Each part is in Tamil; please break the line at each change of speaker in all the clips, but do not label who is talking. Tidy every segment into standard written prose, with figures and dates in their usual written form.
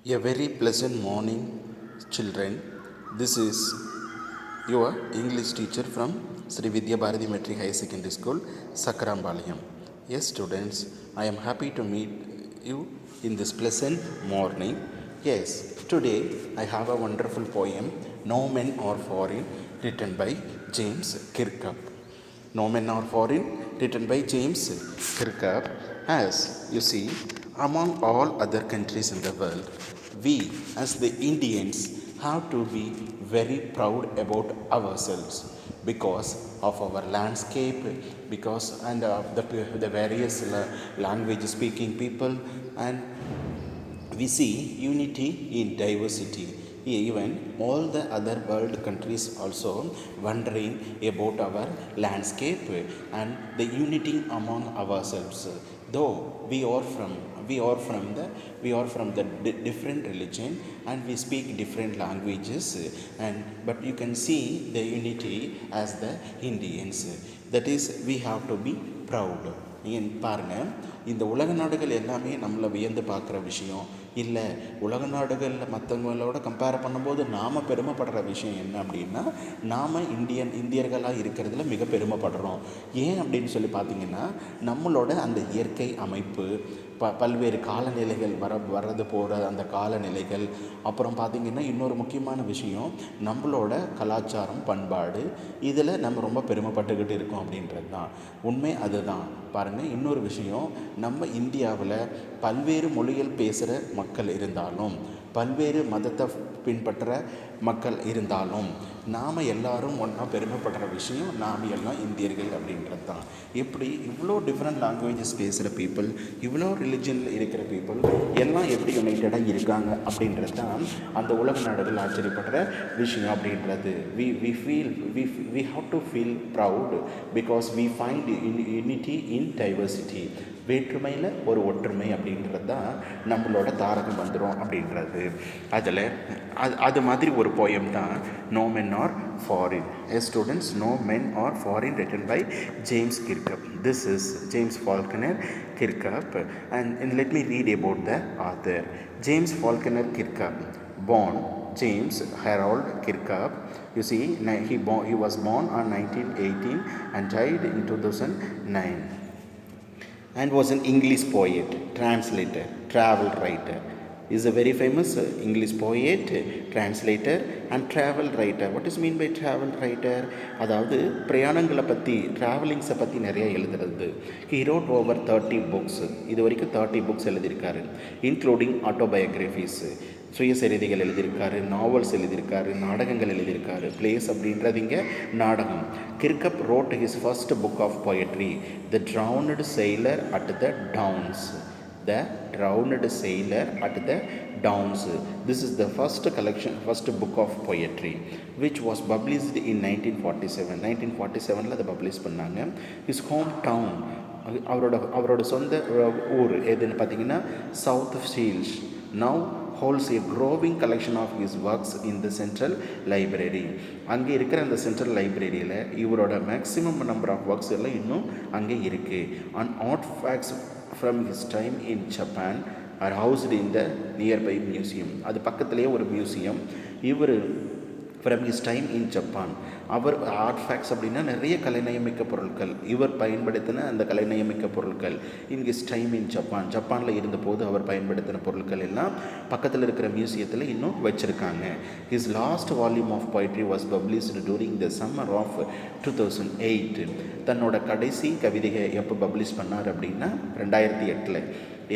A very pleasant morning, children. This is your English teacher from Sri Vidya Bharati Metric High Secondary School, Sakarambalayam. Yes, students, I am happy to meet you in this pleasant morning. Yes, today I have a wonderful poem, No Men Are Foreign, written by James Kirkup. No Men Are Foreign, written by James Kirkup. As you see, among all other countries in the world, we as the Indians have to be very proud about ourselves because of our landscape, because and the various language speaking people, and we see unity in diversity. Even all the other world countries also wondering about our landscape and the unity among ourselves. Though we are from the different religion and we speak different languages, and but you can see the unity as the Indians. That is, we have to be proud. நீங்கள் பாருங்கள், இந்த உலக நாடுகள் எல்லாமே நம்மளை வியந்து பார்க்குற விஷயம் இல்லை. உலக நாடுகளில் மற்றவங்களோட கம்பேர் பண்ணும்போது நாம் பெருமைப்படுற விஷயம் என்ன அப்படின்னா, நாம் இந்தியர்களாக இருக்கிறதுல மிக பெருமைப்படுறோம். ஏன் அப்படின்னு சொல்லி பார்த்தீங்கன்னா, நம்மளோட அந்த இயற்கை அமைப்பு, பல்வேறு காலநிலைகள் வர்றது போகிற அந்த காலநிலைகள், அப்புறம் பார்த்திங்கன்னா இன்னொரு முக்கியமான விஷயம் நம்மளோட கலாச்சாரம் பண்பாடு, இதில் நம்ம ரொம்ப பெருமைப்பட்டுக்கிட்டு இருக்கோம் அப்படின்றது தான் உண்மை. அதுதான் பாருங்கள், இன்னொரு விஷயம், நம்ம இந்தியாவில் பல்வேறு மொழிகள் பேசுகிற மக்கள் இருந்தாலும், பல்வேறு மதத்தை பின்பற்ற மக்கள் இருந்தாலும், நாம் எல்லாரும் ஒன்றா பெருமைப்படுற விஷயம் நாம் எல்லாம் இந்தியர்கள் அப்படின்றது தான். எப்படி இவ்வளோ டிஃப்ரெண்ட் லாங்குவேஜஸ் பேசுகிற பீப்புள், இவ்வளோ ரிலிஜனில் இருக்கிற பீப்புள் எல்லாம் எப்படி யுனைட்டடாக இருக்காங்க அப்படின்றது தான் அந்த உலக நாடுகள் ஆச்சரியப்படுற விஷயம் அப்படின்றது. we have to feel proud because we find unity in diversity. வேற்றுமையில் ஒரு ஒற்றுமை அப்படின்றது தான் நம்மளோட தாரக மந்திரம் அப்படின்றது. அதில் அது மாதிரி ஒரு போயம் தான் no men are foreign. Students, no men are foreign, written by James Kirkup. This is James Falconer Kirkup, and let me read about the author. James Falconer Kirkup, born James Harold Kirkup. You see, he was born on 1918 and died in 2009, and was an English poet, translator, travel writer. He is a very famous English poet, translator and travel writer. What is mean by travel writer? அதாவது பிரயாணங்களை பற்றி, ட்ராவலிங்ஸை பற்றி நிறைய எழுதுறது. He wrote over 30 books. இது வரைக்கும் 30 books எழுதியிருக்காரு, இன்க்ளூடிங் ஆட்டோபயோகிராஃபிஸ், சுயசரிதைகள் எழுதியிருக்காரு, நாவல்ஸ் எழுதியிருக்காரு, நாடகங்கள் எழுதியிருக்காரு. பிளேஸ் அப்படின்றது இங்கே நாடகம். கிர்கப் wrote his first book of poetry, The Drowned Sailor at the Downs. The Drowned Sailor at the Downs. This is the first book of poetry, which was published in 1947. 1947 அதை பப்ளிஷ் பண்ணாங்க. His hometown, அவரோட சொந்த ஊர் எதுன்னு பார்த்தீங்கன்னா south Shields, now holds a growing collection of his works in the Central Library. அங்கே இருக்கிற அந்த சென்ட்ரல் லைப்ரரியில் இவரோட மேக்ஸிமம் நம்பர் ஆஃப் ஒர்க்ஸ் எல்லாம் இன்னும் அங்கே இருக்குது. And artefacts from his time in Japan are housed in the nearby museum. அது பக்கத்துலேயே ஒரு மியூசியம். இவர் from his time in Japan, அவர் ஆர்ட்ஃபேக்ட்ஸ் அப்படின்னா நிறைய கலைநயமிக்க பொருட்கள், இவர் பயன்படுத்தின அந்த கலைநயமிக்க பொருட்கள் in his time in Japan, ஜப்பானில் இருந்தபோது அவர் பயன்படுத்தின பொருட்கள் எல்லாம் பக்கத்தில் இருக்கிற மியூசியத்தில் இன்னும் வச்சுருக்காங்க. His last volume of poetry was published during the summer of 2008. தன்னோட கடைசி கவிதையை எப்போ பப்ளிஷ் பண்ணார் அப்படின்னா 2008.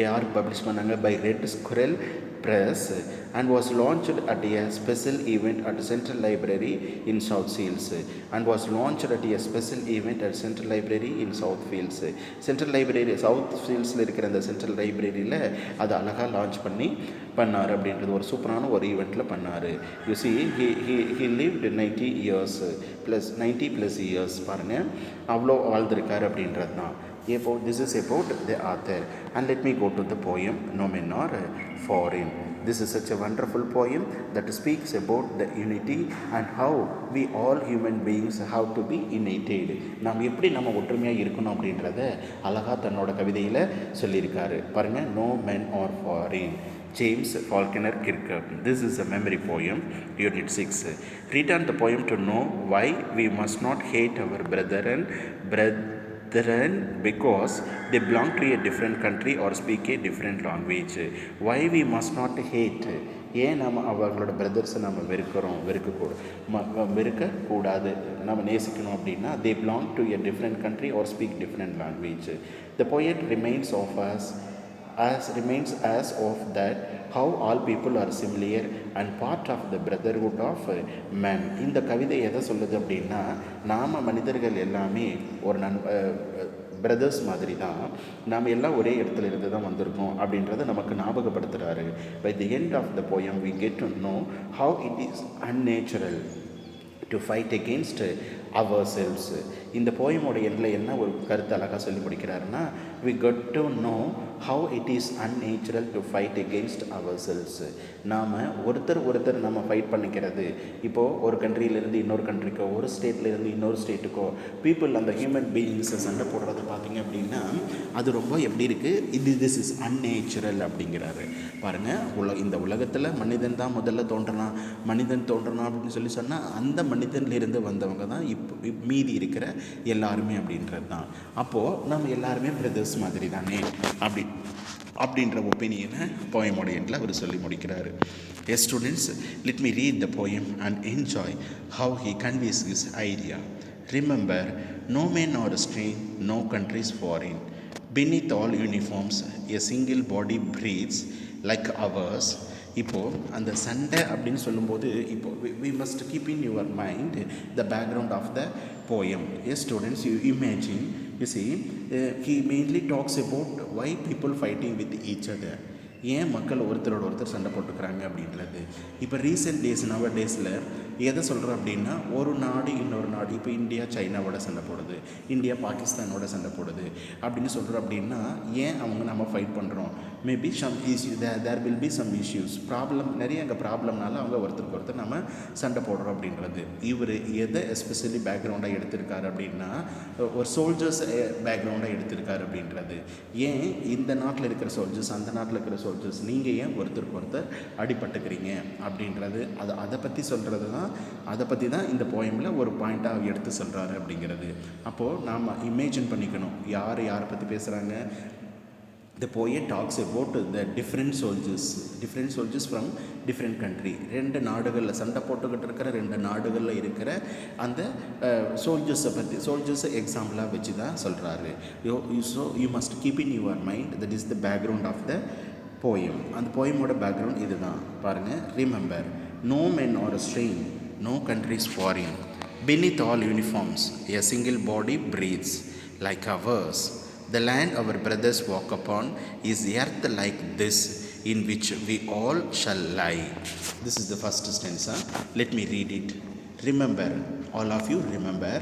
யார் பப்ளிஷ் பண்ணாங்க? By red squirrel Press, and was launched at a special event at Central Library in South Shields, and was launched at a special event at Central Library in South Shields. Central Library South Shieldsல இருக்கிற அந்த சென்ட்ரல் லைப்ரரியில் அதை அழகாக லான்ச் பண்ணார் அப்படின்றது ஒரு சூப்பரான ஒரு ஈவெண்ட்டில் பண்ணார். You see, he lived 90 plus years. பாருங்கள், அவ்வளோ வாழ்ந்திருக்கார் அப்படின்றது தான். About this is about the author. And let me go to the poem No Men Are Foreign. This is such a wonderful poem that speaks about the unity and how we all human beings have to be united. நாம் எப்படி நம்ம ஒற்றுமையாக இருக்கணும் அப்படின்றத அழகாக தன்னோட கவிதையில் சொல்லியிருக்காரு பாருங்க. No men are foreign, James Faulkner Kirk. This is a memory poem, Unit 6. Read on the poem to know why we must not hate our brethren because they belong to a different country or speak a different language. Why we must not hate? ஏன் நம்ம அவங்களோட பிரதர்ஸை நம்ம வெறுக்கக்கூடாது, நம்ம நேசிக்கணும் அப்படின்னா they belong to a different country or speak different language. The poet remains of that how all people are similar and part of the brotherhood of man. இந்த கவிதை எதை சொல்லுது அப்படின்னா, நாம் மனிதர்கள் எல்லாமே ஒரு பிரதர்ஸ் மாதிரி தான், நாம் எல்லாம் ஒரே இடத்துல இருந்து தான் வந்திருக்கோம் அப்படின்றத நமக்கு ஞாபகப்படுத்துகிறாரு. By the end of the poem we get to know how it is unnatural to fight against ourselves. இந்த போயமோட எண்ணில் என்ன ஒரு கருத்து அழகாக சொல்லி முடிக்கிறாருன்னா, we got to know how it is unnatural to fight against ourselves. நாம் ஒருத்தர் நம்ம ஃபைட் பண்ணிக்கிறது, இப்போது ஒரு கண்ட்ரியிலேருந்து இன்னொரு கண்ட்ரிக்கோ, ஒரு ஸ்டேட்லேருந்து இன்னொரு ஸ்டேட்டுக்கோ பீப்புள் அந்த ஹியூமன் பீயிங்ஸை சண்டை போடுறது பார்த்திங்க அப்படின்னா அது ரொம்ப எப்படி இருக்குது, திஸ் இஸ் அன்னேச்சுரல் அப்படிங்கிறாரு. பாருங்கள், இந்த உலகத்தில் மனிதன் தான் முதல்ல மனிதன் தோன்றணும் அப்படின்னு சொல்லி சொன்னால் அந்த மனிதன்லேருந்து வந்தவங்க தான் மீதி இருக்கிற எல்லாருமே அப்படின்றது தான். அப்போது நம்ம எல்லாருமே பிரதர்ஸ் மாதிரி தானே அப்படின்ற ஒப்பீனியனை போயமோட எண்டில் அவர் சொல்லி முடிக்கிறாரு. Yes students, let me read the poem and enjoy how he conveys his idea. Remember, no man or strain, no country is foreign. Beneath all uniforms, a single body breathes like ours. இப்போது அந்த சண்டை அப்படின்னு சொல்லும்போது இப்போது we must keep in your mind the background of the poem. Yes students, you imagine, you see, he mainly talks about why people fighting with each other. ஏன் மக்கள் ஒருத்தரோட ஒருத்தர் சண்டை போட்டுக்கிறாங்க அப்படின்றது. இப்போ ரீசெண்ட் டேஸில் எதை சொல்கிறோம் அப்படின்னா, ஒரு நாடு இன்னொரு நாடு, இப்போ இந்தியா சைனாவோட சண்டை போடுது, இந்தியா பாகிஸ்தானோட சண்டை போடுது அப்படின்னு சொல்கிறோம். அப்படின்னா ஏன் நம்ம ஃபைட் பண்ணுறோம்? Maybe some issue there will be some issues, நிறைய அங்கே ப்ராப்ளம்னால அவங்க ஒருத்தருக்கு ஒருத்தர் நம்ம சண்டை போடுறோம் அப்படின்றது. இவர் எதை எஸ்பெஷலி பேக்ரவுண்டாக எடுத்திருக்காரு அப்படின்னா, ஒரு சோல்ஜர்ஸ் பேக்ரவுண்டாக எடுத்திருக்காரு அப்படின்றது. ஏன் இந்த நாட்டில் இருக்கிற சோல்ஜர்ஸ் அந்த நாட்டில் இருக்கிற சோல்ஜர்ஸ் நீங்கள் ஏன் ஒருத்தருக்கு ஒருத்தர் அடிபட்டுக்கிறீங்க அப்படின்றது, அதை பற்றி தான் இந்த போயமில் ஒரு பாயிண்ட்டாக எடுத்து சொல்கிறாரு அப்படிங்கிறது. அப்போது நாம் இமேஜின் பண்ணிக்கணும் யாரை பற்றி பேசுகிறாங்க. The poet talks about the different soldiers from different country. ரெண்டு நாடுகளில் சண்டை போட்டுக்கிட்டு இருக்கிற ரெண்டு நாடுகளில் இருக்கிற அந்த சோல்ஜர்ஸை எக்ஸாம்பிளாக வச்சு தான் சொல்கிறாரு. So you must keep in your mind, that is the background of the poem. அந்த போயமோட பேக்ரவுண்ட் இது தான் பாருங்கள். Remember, no men or strain, no countries foreign. Beneath all uniforms, a single body breathes like ours. The land our brothers walk upon is earth like this, in which we all shall lie. This is the first stanza. Let me read it. Remember, all of you remember,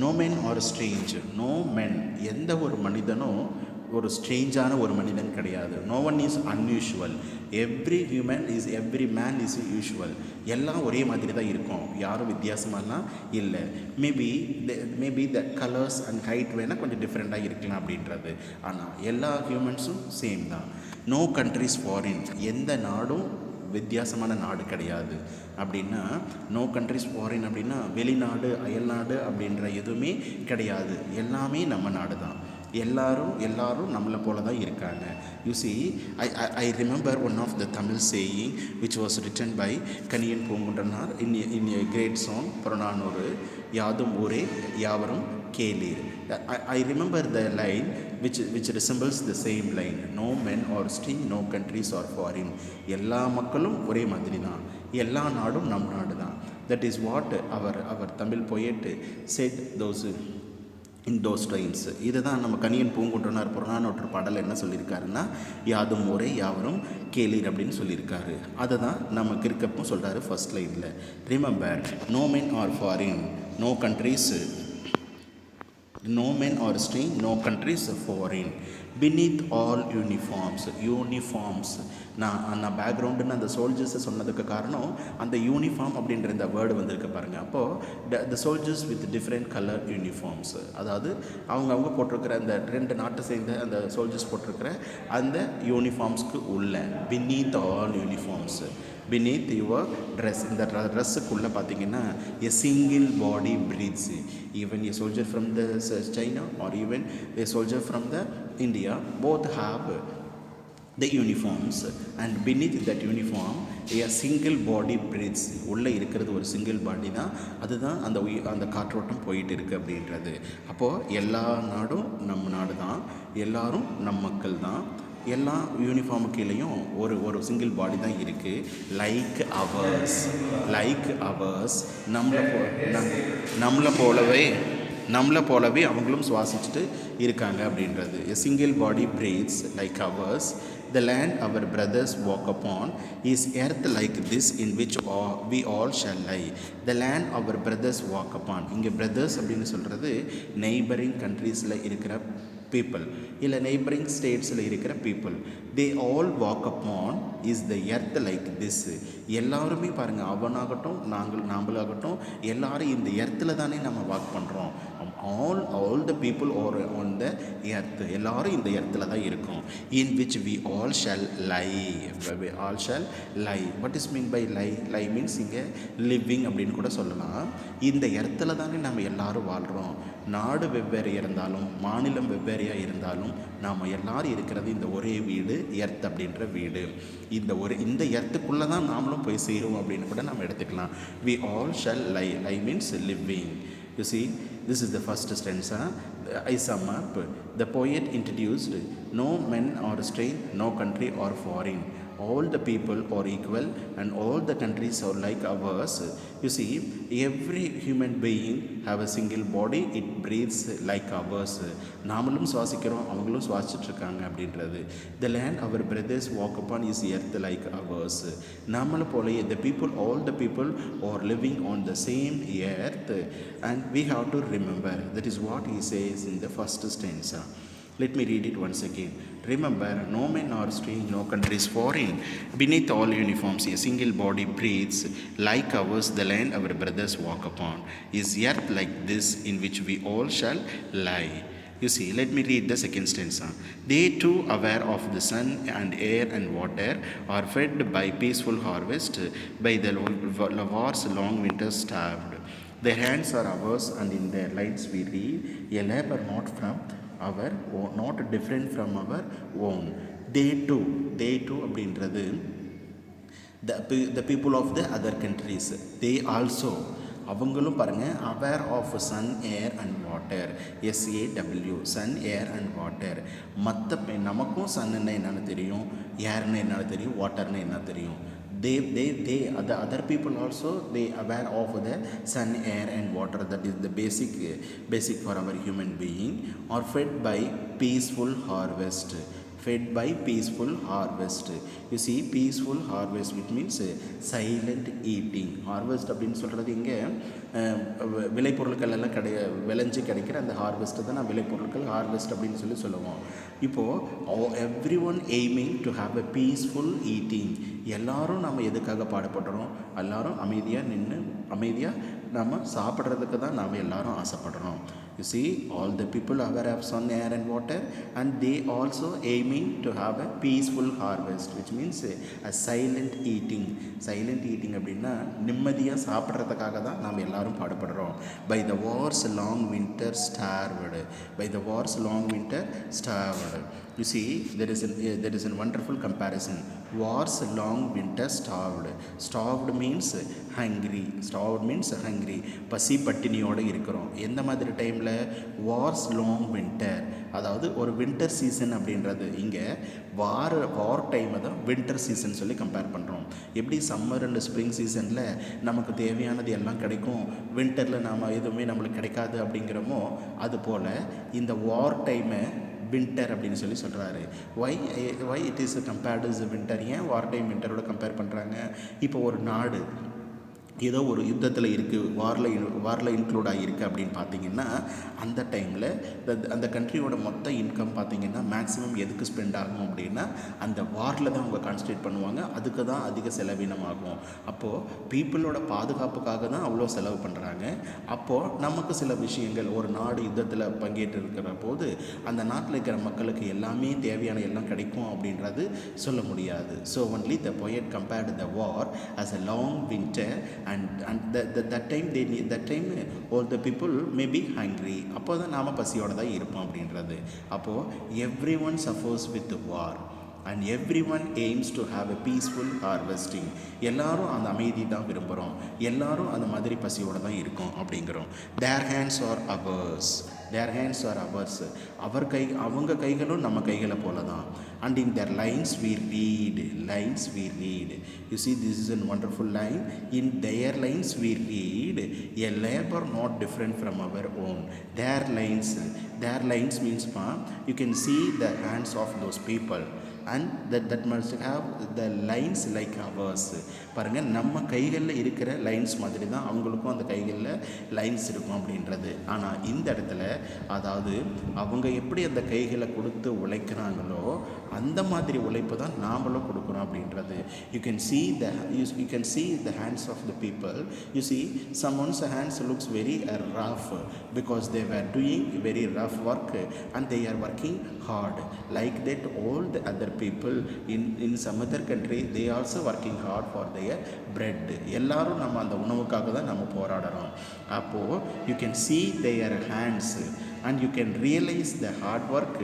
no men or strange, no men, எந்த ஒரு மனிதனோ ஒரு ஸ்ட்ரேஞ்சான ஒரு மனிதன் கிடையாது. No one is unusual. Every man is usual. எல்லாம் ஒரே மாதிரி தான் இருக்கும், யாரும் வித்தியாசமாலாம் இல்லை. Maybe the colours and height வேணால் கொஞ்சம் டிஃப்ரெண்ட்டாக இருக்கலாம் அப்படின்றது. ஆனால் எல்லா ஹியூமன்ஸும் சேம் தான். நோ கண்ட்ரிஸ் ஃபாரின், எந்த நாடும் வித்தியாசமான நாடு கிடையாது. அப்படின்னா நோ கண்ட்ரிஸ் ஃபாரின் அப்படின்னா வெளிநாடு அயல்நாடு அப்படின்ற எதுவுமே கிடையாது, எல்லாமே நம்ம நாடு தான். எல்லாரும் நம்மளை போல தான் இருக்காங்க. You see, I remember one of the Tamil saying which was written by Kaniyan Poongundranar in a great song Purananuru, யாதும் ஊரே யாவரும் கேளீர். I remember the line which resembles the same line. No men or strain, no countries or foreign. எல்லா மக்களும் ஒரே மாதிரி தான், எல்லா நாடும் நம் நாடு தான். That is what our Tamil poet said in those times. இதுதான் நம்ம கணியன் பூங்குன்றனார் புறநானூற்று பாடல் என்ன சொல்லியிருக்காருன்னா, யாதும் ஊரே யாவரும் கேளீர் அப்படின்னு சொல்லியிருக்காரு. அதை தான் நம்ம கிறுக்கப்பவும் சொல்கிறாரு ஃபர்ஸ்ட் லைனில். Remember, no men are foreign, no countries No men or strange, no countries foreign. Beneath all uniforms, uniforms. நான் பேக்ரவுண்டுன்னு அந்த சோல்ஜர்ஸை சொன்னதுக்கு காரணம் அந்த யூனிஃபார்ம் அப்படின்ற இந்த வேர்டு வந்திருக்கு பாருங்கள். அப்போது the soldiers with different colour uniforms, அதாவது அவங்க போட்டிருக்கிற அந்த 2 நாட்டை சேர்ந்த அந்த சோல்ஜர்ஸ் போட்டிருக்கிற அந்த யூனிஃபார்ம்ஸ்க்கு உள்ள beneath all uniforms, beneath your dress, இந்த ட்ரெஸ்ஸுக்குள்ளே பார்த்தீங்கன்னா a single body breathes. Even a soldier from the China or even a soldier from the India, both have the uniforms, and beneath that uniform a single body breathes. உள்ளே இருக்கிறது ஒரு சிங்கிள் பாடி தான், அதுதான் அந்த காற்றோட்டம் போயிட்டு இருக்குது அப்படின்றது. அப்போது எல்லா நாடும் நம்ம நாடு தான், எல்லாரும் நம் மக்கள் தான், எல்லா யூனிஃபார்மு கீழேயும் ஒரு சிங்கிள் பாடி தான் இருக்குது. லைக் அவர்ஸ் நம்மளை போலவே அவங்களும் சுவாசிச்சுட்டு இருக்காங்க அப்படின்றது. A single body breathes like hours. The land our brothers walk upon is earth like this in which we all shall lie. The land our brothers walk upon, இங்கே brothers அப்படின்னு சொல்கிறது நெய்பரிங் கண்ட்ரீஸில் இருக்கிற பீப்புள், இல்லை நெய்பரிங் ஸ்டேட்ஸில் இருக்கிற people. They all walk upon is the earth like this. எல்லாருமே பாருங்கள், அவனாகட்டும் நாம்பளாகட்டும் எல்லாரும் இந்த எர்த்தில் தானே நம்ம வாக் பண்ணுறோம். all the people are on the earth, எல்லாரும் இந்த எர்த்தில் தான் இருக்கும். in which we all shall lie. what is mean by lie means இங்கே living அப்படின்னு கூட சொல்லலாம். இந்த எர்த்தில் தானே நம்ம எல்லாரும் வாழ்கிறோம். நாடு வெவ்வேறு இருந்தாலும் மாநிலம் வெவ்வேறையாக இருந்தாலும் நாம் எல்லாரும் இருக்கிறது இந்த ஒரே வீடு, எர்த் அப்படின்ற வீடு. இந்த எர்த்துக்குள்ளே தான் நாமளும் போய் சேருவோம் அப்படின்னு கூட நம்ம எடுத்துக்கலாம். we all shall lie means living. You see, this is the first stanza. I sum up. The poet introduced, no men are strange, no country or foreign. All the people are equal and all the countries are like ours. You see, every human being have a single body, it breathes like ours. நாமளும் சுவாசிக்கிறோம், அவங்களும் சுவாசிச்சுட்ருக்காங்க அப்படின்றது. The land our brothers walk upon is earth like ours. நம்மளை போலயே all the people are living on the same earth, and we have to remember. That is what he says in the first stanza. Let me read it once again. Remember, no men are strange, no countries foreign. Beneath all uniforms, a single body breathes. Like ours, the land our brothers walk upon is earth like this in which we all shall lie. You see, let me read the second stanza. They too, aware of the sun and air and water, are fed by peaceful harvest, by the war's long winter starved. Their hands are ours, and in their lights we read, a labor not from our own, not different from our own. They too அப்படின்றது the people of the other countries, they also, அவங்களும் பாருங்கள், aware of sun, air and water, SAW, sun, air and water. நமக்கும் சன்னுன்னா என்னென்னு தெரியும், ஏர்னா என்னென்னு தெரியும், வாட்டர்னா என்ன தெரியும். They the other people also, they aware of the sun, air and water. That is the basic for our human being. Are fed by peaceful harvest. You see, peaceful harvest, which means silent eating. Harvest அப்படின்னு சொல்கிறது இங்கே விளைபொருட்கள் எல்லாம் விளைஞ்சு கிடைக்கிற அந்த ஹார்வெஸ்ட்டு தான் நான் விளைபொருட்கள் ஹார்வெஸ்ட் அப்படின்னு சொல்லுவோம். இப்போது every one aiming to have a peaceful eating. எல்லோரும் நம்ம எதுக்காக பாடுபடுறோம், எல்லோரும் அமைதியாக நம்ம சாப்பிட்றதுக்கு தான் நாம் எல்லாரும் ஆசைப்படுறோம். You see, all the people are aware of sun, air and water, and they also aiming to have a peaceful harvest, which means a silent eating. அப்படின்னா நிம்மதியாக சாப்பிட்றதுக்காக தான் நாம் எல்லாரும் பாடுபடுறோம். By the war's long winter starved. You see, there is a wonderful comparison. War's long winter starved means hungry. பசி பட்டினியோடு இருக்கிறோம். எந்த மாதிரி டைமில்? வார்ஸ் லாங் வின்டர், அதாவது ஒரு வின்டர் சீசன் அப்படின்றது இங்கே வார் டைமை தான் வின்டர் சீசன் சொல்லி கம்பேர் பண்ணுறோம். எப்படி சம்மர் அண்ட் ஸ்ப்ரிங் சீசனில் நமக்கு தேவையானது எல்லாம் கிடைக்கும், வின்டரில் நாம் எதுவுமே நம்மளுக்கு கிடைக்காது அப்படிங்கிறோமோ, அதுபோல் இந்த வார் டைமை வின்டர் அப்படின்னு சொல்கிறாரு. Why it is compared is winter. ஏன் வார் டைம் வின்டரோட கம்பேர் பண்ணுறாங்க? இப்போ ஒரு நாடு ஏதோ ஒரு யுத்தத்தில் இருக்குது, வாரில் இன்க்ளூட் ஆகியிருக்கு அப்படின்னு பார்த்தீங்கன்னா, அந்த டைமில் அந்த கண்ட்ரியோட மொத்த இன்கம் பார்த்தீங்கன்னா மேக்ஸிமம் எதுக்கு ஸ்பெண்ட் ஆகும் அப்படின்னா அந்த வாரில் தான் அவங்க கான்சன்ட்ரேட் பண்ணுவாங்க. அதுக்கு தான் அதிக செலவினம் ஆகும். அப்போது பீப்புளோட பாதுகாப்புக்காக தான் அவ்வளோ செலவு பண்ணுறாங்க. அப்போது நமக்கு சில விஷயங்கள், ஒரு நாடு யுத்தத்தில் பங்கேற்று இருக்கிற போது அந்த நாட்டில் இருக்கிற மக்களுக்கு எல்லாமே தேவையான எல்லாம் கிடைக்கும் அப்படின்றது சொல்ல முடியாது. So only the poet compared the war as a long winter, and that time all the people may be hungry. அப்போ தான் நாம் பசியோடு தான் இருப்போம் அப்படின்றது. அப்போது every one suffers with war and everyone aims to have a peaceful harvesting. எல்லாரும் அந்த அமைதி தான் விரும்புகிறோம், எல்லாரும் அந்த மாதிரி பசியோடு தான் இருக்கோம் அப்படிங்கிறோம். their hands are ours, their hands are ours. அவங்க கைகளும் நம்ம கைகளை போல தான். and in their lines we read, lines we read. You see, this is a wonderful line. In their lines we read a labor not different from our own. Their lines means you can see the hands of those people, and that must have the lines like ours. பாருங்கள், நம்ம கைகளில் இருக்கிற லைன்ஸ் மாதிரி தான் அவங்களுக்கும் அந்த கைகளில் லைன்ஸ் இருக்கும் அப்படின்றது. ஆனால் இந்த இடத்துல அதாவது அவங்க எப்படி அந்த கைகளை கொடுத்து உழைக்கிறாங்களோ அந்த மாதிரி உழைப்பு தான் நாமளும் கொடுக்குறோம் அப்படின்றது. you can see the hands of the people. You see, someone's hands looks very rough because they were doing very rough work and they are working hard. Like that, all the other people in some other country, they also working hard for their bread. எல்லாரும் நம்ம அந்த உணவுக்காக தான் நம்ம போராடுறோம். அப்போது you can see their hands and you can realize the hard work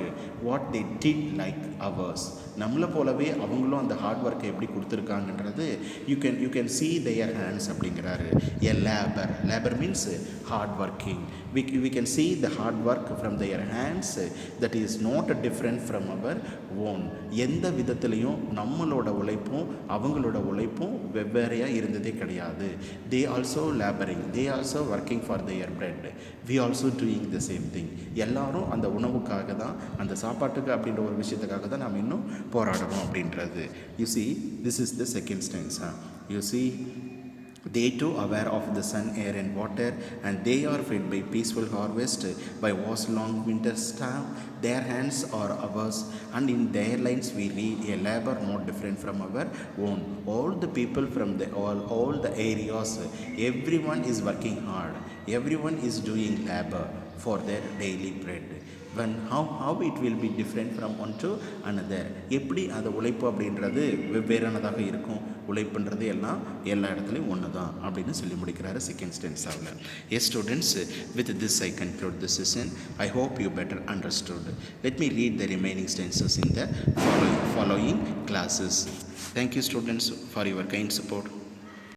what they did like ours. நம்மளை போலவே அவங்களும் அந்த ஹார்ட் ஒர்க்கை எப்படி கொடுத்துருக்காங்கன்றது you can see their hands அப்படிங்கிறாரு. a labor means hard working. we can see the hard work from their hands that is not different from our own. எந்த விதத்துலையும் நம்மளோட உழைப்பும் அவங்களோட உழைப்பும் வெவ்வேறையாக இருந்ததே கிடையாது. they also laboring, they also working for their bread, we also doing the same thing. எல்லாரும் அந்த உணவுக்காக தான், அந்த சாப்பாட்டுக்கு அப்படின்ற ஒரு விஷயத்துக்காக தான் நாம் இன்னும் போராடுறோம் அப்படின்றது. you see, this is the second stanza. you see, they too aware of the sun, air and water, and they are fed by peaceful harvest by was long winter storm. Their hands are ours, and in their lines we read a labor not different from our own. All the people from all the areas, everyone is working hard, everyone is doing labor for their daily bread. when how it will be different from one to another. எப்படி அந்த உழைப்பு அப்படின்றது வெவ்வேறானதாக இருக்கும், உழைப்புன்றது எல்லாம் எல்லா இடத்துலையும் ஒன்று தான் அப்படின்னு சொல்லி முடிக்கிறாரு செகண்ட் ஸ்டென்ஸாவில். Yes students, with this I conclude this session. I hope you better understood. Let me read the remaining stanzas in the following classes. Thank you students for your kind support.